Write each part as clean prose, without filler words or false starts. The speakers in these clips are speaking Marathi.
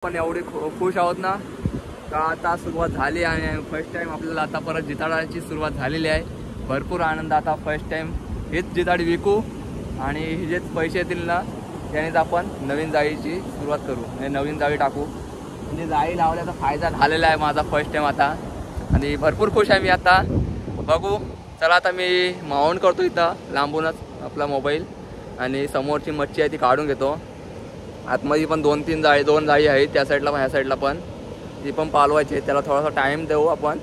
पण एवढे खुश आहोत ना का आता सुरुवात झाली आणि फर्स्ट टाइम आपल्याला आता परत जिताडाची सुरुवात झालेली आहे. भरपूर आनंद. आता फर्स्ट टाइम हेच जिताडी विकू आणि हे जेच पैसे येतील ना त्यानेच आपण नवीन जाळीची सुरुवात करू म्हणजे नवीन जाळी टाकू. म्हणजे जाळी लावल्याचा फायदा झालेला आहे माझा फर्स्ट टाइम आता आणि भरपूर खुश आहे मी आता. बघू चला आता मी माउंट करतो इथं लांबूनच आपला मोबाईल आणि समोरची मच्छी आहे ती काढून घेतो. आतमध्ये पण दोन जाळी आहेत त्या साईडला पण ह्या साईडला पण ती पण पालवायची आहे. त्याला थोडासा टाईम देऊ आपण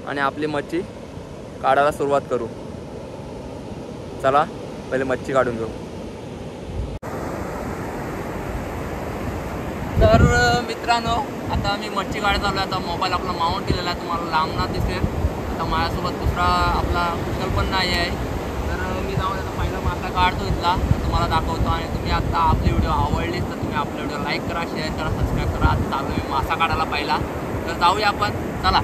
आणि आपली मच्छी काढायला सुरुवात करू. चला पहिले मच्छी काढून घेऊ. तर मित्रांनो आता मी मच्छी काढत आलो. आता मोबाईल आपला माउंट केलेला आहे तुम्हाला लांबना दिसेल. आता माझ्यासोबत दुसरा आपला कुशल पण नाही आहे तर मी जाऊन आता पहिला मासा काढतो इथला तुम्हाला दाखवतो. आणि तुम्ही आता आपली व्हिडिओ आवडलीच तर तुम्ही आपल्या व्हिडिओ लाईक करा, शेअर करा, सबस्क्राईब करा. आता चालू मी मासा काढायला पहिला तर जाऊया आपण. चला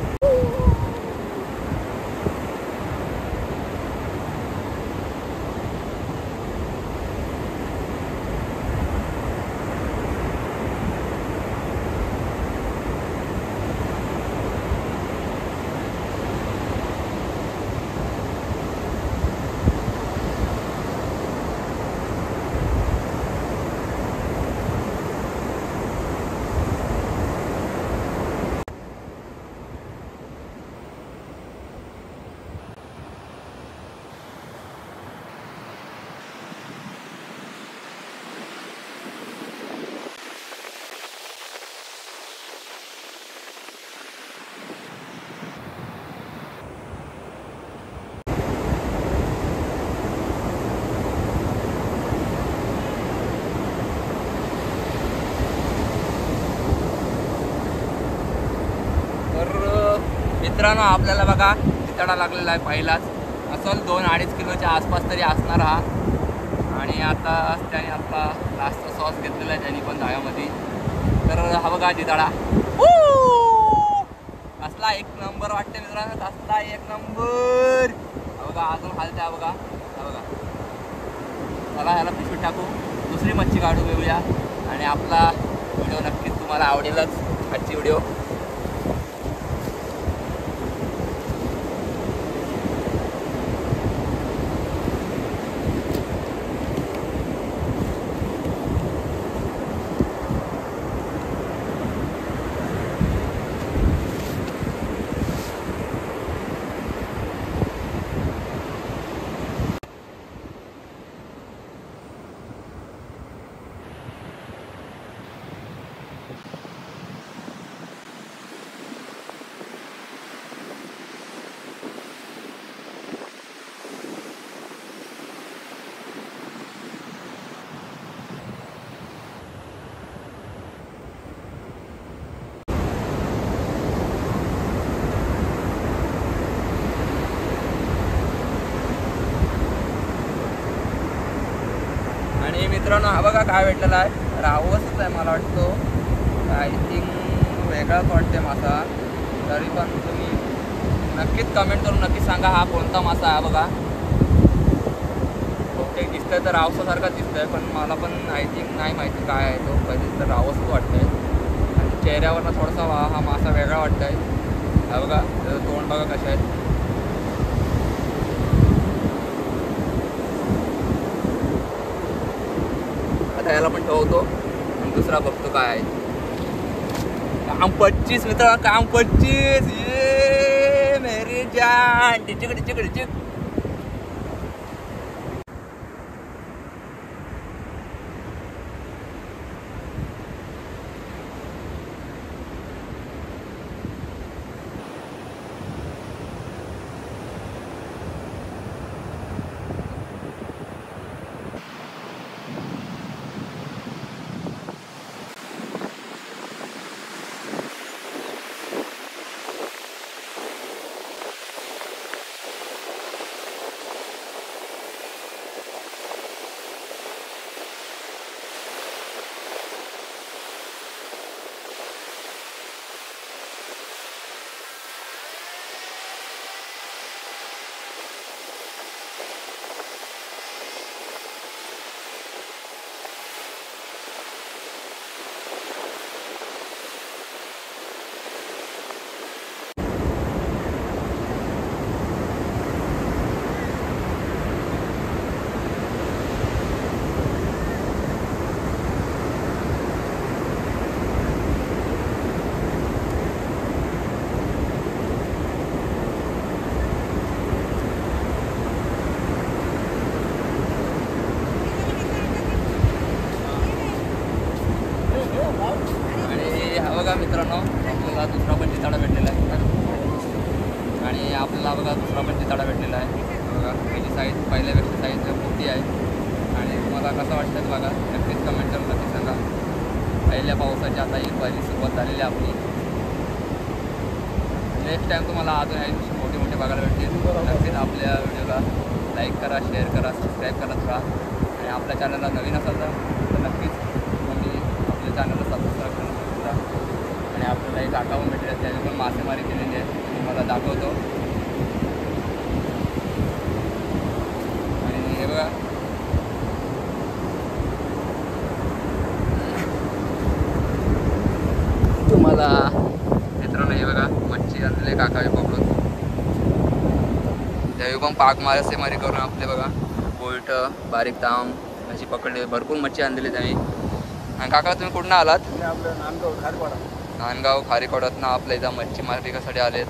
मित्रांनो आपल्याला बघा जिताडा लागलेला आहे पहिलाच. असल 2-2.5 किलोच्या आसपास तरी असणार हा. आणि आता त्याने आपला लास्टचा सॉस घेतलेला आहे त्यांनी पण जाळ्यामध्ये. तर हा बघा जिताडा असला एक नंबर वाटते मित्रांनो. असला एक नंबर. हा बघा अजून हालते. हा बघा हा बघा. चला ह्याला पिशवीत टाकू दुसरी मच्छी काढू घेऊया आणि आपला व्हिडिओ नक्कीच तुम्हाला आवडेलच आजची व्हिडिओ. आणि मित्रांनो हा बघा काय भेटलेला आहे. रावसच आहे मला वाटतो. आय थिंक वेगळाच वाटते मासा. तरी पण तुम्ही नक्कीच कमेंट करून नक्कीच सांगा हा कोणता मासा आहे. बघा बहुतेक दिसतंय तर रावसासारखाच दिसतंय पण मला पण आय थिंक नाही माहिती काय आहे तो. कधी तर रावसच वाटतंय आणि चेहऱ्यावरनं थोडासा हा मासा वेगळा वाटतंय. हा बघा त्याचं तोंड बघा कशा आहेत. याला पण ठेवतो आणि दुसरा बघतो काय आहे. काम 25 मित्र काम 25. ये मेरी जान टिचिक टिचिक टिचिक. बघा मित्रांनो, आपल्याला दुसरा पण जिताडा भेटलेला आहे आणि आपल्याला बघा दुसरा पण जिताडा भेटलेला आहे बघा. त्याची साईज पहिल्यापेक्षा साईज मोठी आहे आणि तुम्हाला कसं वाटतं बघा नक्कीच कमेंट करून नक्की सांगा. पहिल्या पावसाची आता ही पहिली सुरुवात झालेली आहे आपली. नेक्स्ट टाईम तुम्हाला अजून ह्याची मोठे मोठे बघायला भेटतील. नक्कीच आपल्या व्हिडिओला लाईक करा, शेअर करा, सबस्क्राईब करत राहा आणि आपल्या चॅनलला नवीन असाल तर नक्कीच तुम्ही आपल्या चॅनलला सबस्क्राईब करू शकता. आणि आपल्याला एक काका पण भेटले त्याने पण मासेमारी केलेली आहे, तुम्हाला दाखवतो. आणि हे बघा तुम्हाला मित्रांनो हे बघा मच्छी आणलेले काका पकडून त्यावेळी पण पाक मासेमारी करून आपले बघा बोल्ट बारीक ताम अशी पकडले. भरपूर मच्छी आणलेली त्यावेळी. आणि काका तुम्ही कुठून आलात? आपलं नांदगाव खारपाडा. नांदगाव खारीकोडातनं आपल्या इथं मच्छी मार्केटसाठी आलेत.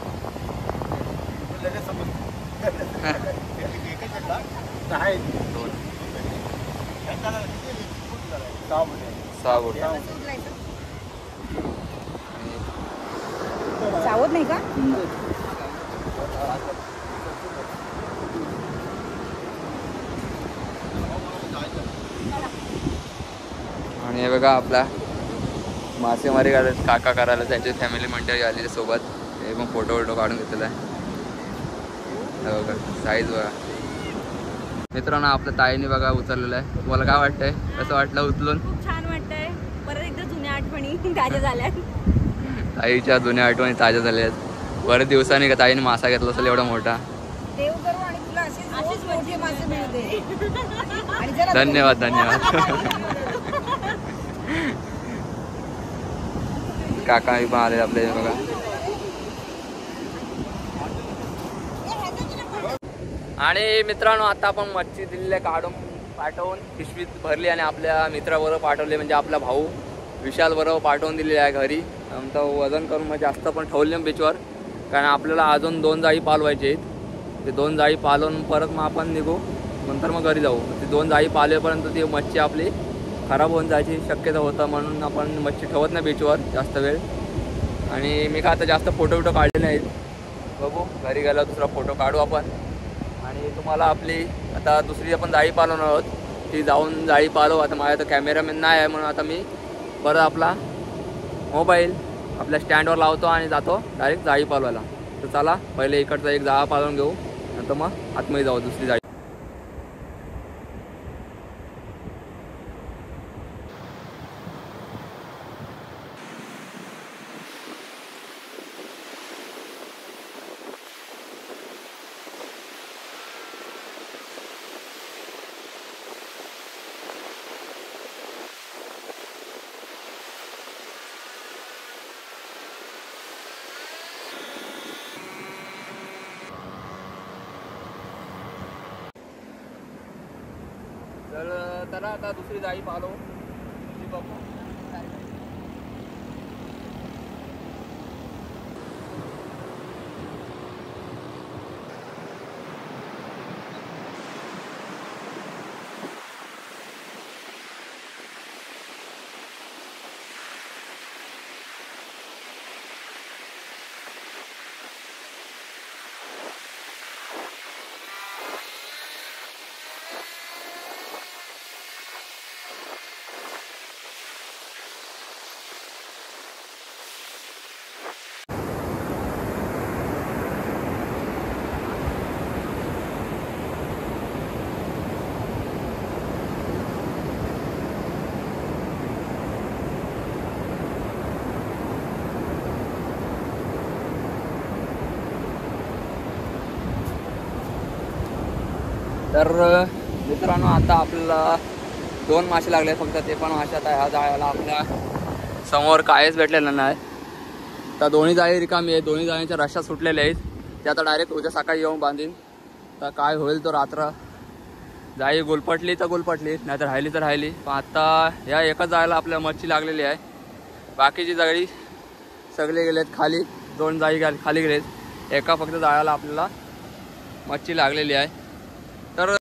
सहा बोट सावध नाही का? आणि हे बघा आपला मासेमारी काका करायला त्यांची फॅमिली मंडळी आलेली सोबत. हे पण फोटो काढून घेतलेला आहे. बघा साईज बघा मित्रांनो. आपल्या ताईने बघा उचललेलं आहे. तुम्हाला काय वाटतंय? कसं वाटलं उचलून? खूप छान वाटतंय. परत एकदा जुन्या आठवणी ताज्या झाल्या. ताईच्या जुन्या आठवणी ताज्या झाल्या आहेत. बरेच दिवसांनी का ताईने मासा घेतला असेल एवढा मोठा. देव करू आणि तुला असेच मोठे मासे मिळू दे. धन्यवाद धन्यवाद. काका पण आले आपले बघा. आणि मित्रांनो आता आपण मच्छी दिलेल्या काढून पाठवून पिशवीत भरली आणि आपल्या मित्राबरोबर पाठवले, म्हणजे आपला भाऊ विशाल बरोबर पाठवून दिलेले आहे घरी. आमचं वजन करून मग जास्त पण ठेवले बीचवर, कारण आपल्याला अजून 2 जाळी पालवायचे आहेत. ते 2 जाळी पालवून परत मग आपण निघू, नंतर मग घरी जाऊ. ते 2 जाळी पालवेपर्यंत ती मच्छी आपली खराब होऊन जायची शक्यता होतं, म्हणून आपण मच्छी ठेवत नाही बीचवर जास्त वेळ. आणि मी का आता जास्त फोटो काढले नाहीत. बघू घरी गेल्यावर दुसरा फोटो काढू आपण. आणि तुम्हाला आपली आता दुसरी आपण जाळी पालवणार आहोत, ती जाऊन जाळी पालव. आता माझ्या तर कॅमेरामॅन नाही आहे, म्हणून आता मी परत आपला मोबाईल आपल्या स्टँडवर लावतो आणि जातो डायरेक्ट जाळी पालवायला. तर चला पहिले इकडचा एक जाळा पालवून घेऊ, नंतर मग आतमध्ये जाऊ दुसरी जाळी. तर आता दुसरी जाळी पालव बघू. तर मित्रांनो आता आपल्याला 2 मासे लागले फक्त, ते पण मासे आता ह्या जाळ्याला आपल्या समोर कायच भेटलेलं नाही. तर दोन्ही जाळी रिकामी आहे, दोन्ही जाळीच्या रश्या सुटलेल्या आहेत. ते आता डायरेक्ट उद्या सकाळी येऊन बांधीन. तर काय होईल तो रात्र. जाळी गुलपटली तर गुलपटली, नाही तर राहिली तर राहिली. पण आता या एकाच जाळ्याला आपल्या मच्छी लागलेली आहे. बाकीची जाळी सगळे गेलेत खाली, 2 जाळी खाली गेलेत. एका फक्त जाळ्याला आपल्याला मच्छी लागलेली आहे. तर